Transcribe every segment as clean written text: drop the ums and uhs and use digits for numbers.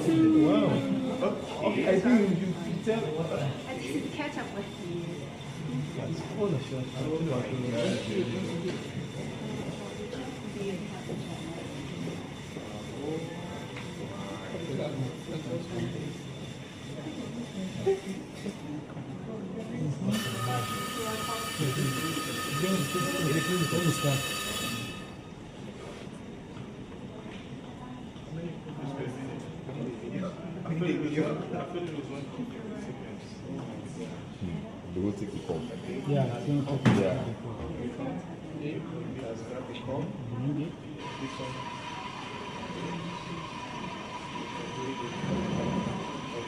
Wow. Okay, I think you tell what I didn't catch up with you. They will take the call. Yeah, Yeah.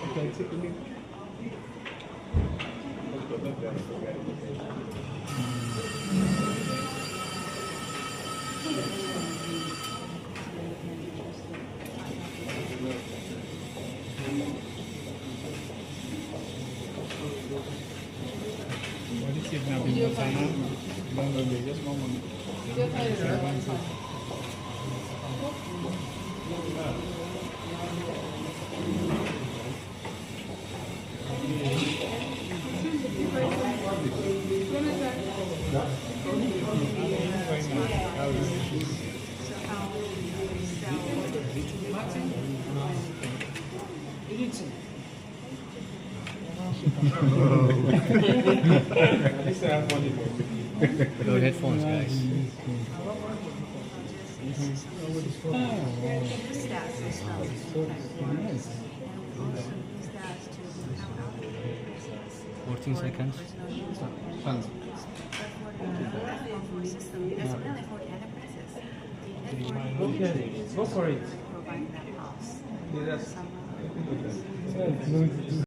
Okay, take a look. What is it now? Just one moment. No headphones, guys. Stats and stuff. And we also use that to count out the 14 seconds. But for the F1 system, that's really for the enterprises. The network Okay, go for it. provide that house. Yes. Someone